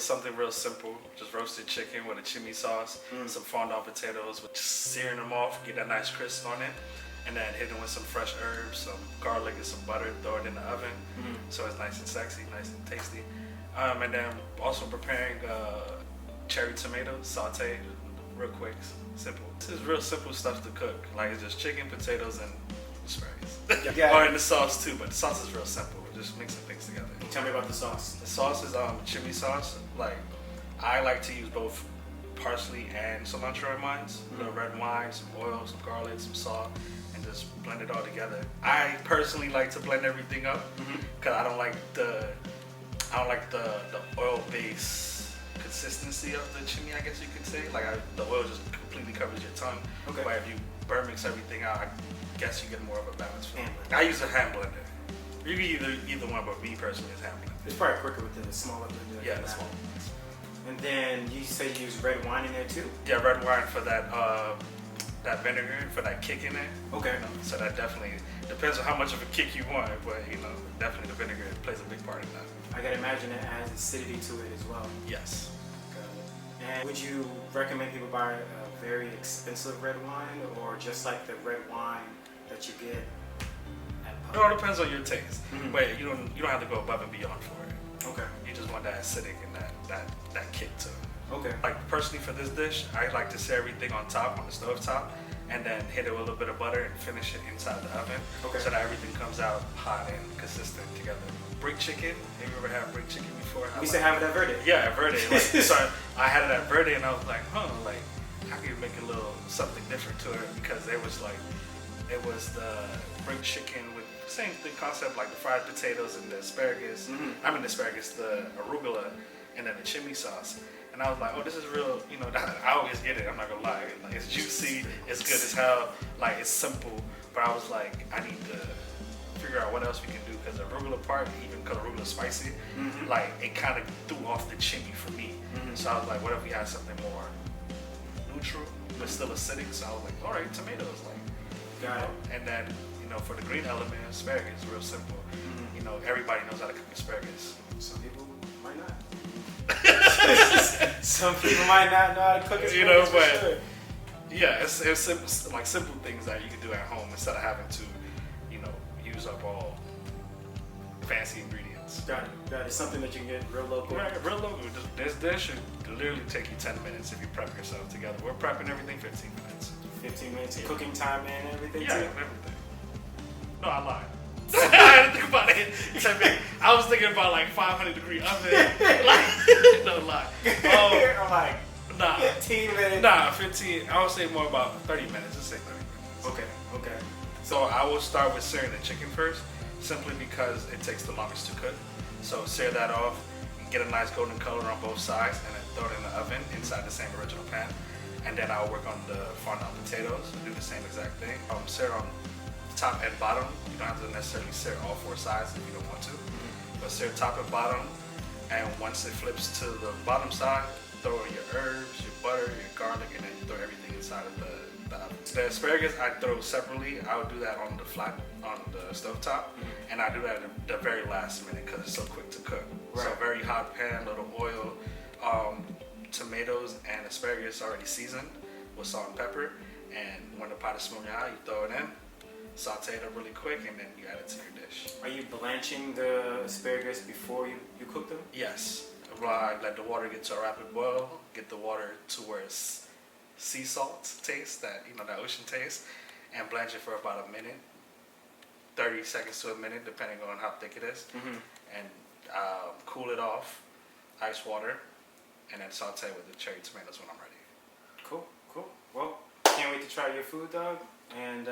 with something real simple, just roasted chicken with a chimichurri sauce, some fondant potatoes, with just searing them off, get that nice crisp on it, and then hit them with some fresh herbs, some garlic and some butter, throw it in the oven, so it's nice and sexy, nice and tasty. And then also preparing cherry tomatoes, sautéed, real quick, simple. This is real simple stuff to cook. Like it's just chicken, potatoes, and asparagus. Or in the sauce too, but the sauce is real simple. Just mixing things together. Tell me about the sauce. The sauce is chimichurri sauce. Like I like to use both parsley and cilantro in mine. A little red wine, some oil, some garlic, some salt, and just blend it all together. I personally like to blend everything up because I don't like the oil base consistency of the chimichurri, I guess you could say. Like the oil just completely covers your tongue. Okay. But if you burn mix everything out, I guess you get more of a balance. I use a hand blender. You can either one, but me personally is hand blender. It's probably quicker with the smaller blender. Yeah, the small. And then you say you use red wine in there too? Yeah, red wine for that vinegar, for that kick in there. Okay. So that definitely depends on how much of a kick you want, but definitely the vinegar plays a big part in that. I gotta imagine it adds acidity to it as well. Yes. Got it. And would you recommend people buy a very expensive red wine, or just like the red wine that you get at pub? It all depends on your taste. But you don't have to go above and beyond for it. Okay. You just want that acidic and that kick to it. Okay. Like personally for this dish, I like to set everything on top, on the stove top, and then hit it with a little bit of butter and finish it inside the oven, so that everything comes out hot and consistent together. Brick chicken, have you ever had brick chicken before? We used to have it at Verde. Yeah, at Verde. So I had it at Verde and I was like, like I could make a little something different to it, because it was the brick chicken with the same concept, like the fried potatoes and the asparagus. The arugula, and then the chimichurri sauce. And I was like, oh, this is real, I always get it, I'm not gonna lie. Like, it's juicy, it's good as hell, like, it's simple. But I was like, I need to figure out what else we can do, because the arugula part, even because arugula is spicy, like, it kind of threw off the chimichurri for me. So I was like, what if we had something more neutral, but still acidic? So I was like, all right, tomatoes, like, Got it. And then, for the green element, asparagus, real simple. Everybody knows how to cook asparagus. Some people might not. Some people might not know how to cook asparagus. But sure. Yeah, it's simple things that you can do at home instead of having to, use up all fancy ingredients. Got it. It's something that you can get real local. Right, real local. This dish should literally take you 10 minutes if you prep yourself together. We're prepping everything 15 minutes. 15 minutes of cooking time and everything Yeah, too? everything. No, I lied. I didn't think about it. 10 minutes. I was thinking about like 500-degree oven. No lie. I'm like, Nah. 15 minutes. Nah, 15. I would say more about 30 minutes. Let's say 30 minutes. Okay. So I will start with searing the chicken first, simply because it takes the longest to cook. So sear that off, get a nice golden color on both sides, and then throw it in the oven inside the same original pan. And then I'll work on the fondant potatoes and do the same exact thing. Sear on top and bottom. You don't have to necessarily sear all four sides if you don't want to. But sear top and bottom, and once it flips to the bottom side, throw in your herbs, your butter, your garlic, and then you throw everything inside of the oven. The asparagus I throw separately. I would do that on the stove top, and I do that at the very last minute because it's so quick to cook. Right. So very hot pan, little oil, tomatoes and asparagus already seasoned with salt and pepper, and when the pot is smoking hot, you throw it in, saute it up really quick, and then you add it to your dish. Are you blanching the asparagus before you cook them? Yes. I let the water get to a rapid boil, get the water to where it's sea salt taste, that ocean taste, and blanch it for about a minute, 30 seconds to a minute, depending on how thick it is, and cool it off, ice water, and then saute with the cherry tomatoes when I'm ready. Cool. Well, can't wait to try your food, dog. And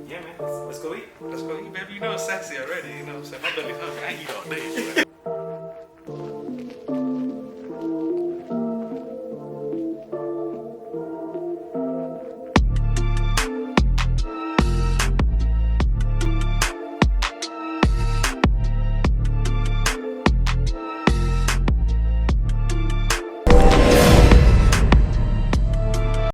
yeah, man, let's go eat. Let's go eat, baby. It's sexy already. You know what I'm saying? My belly's hungry. I eat all day.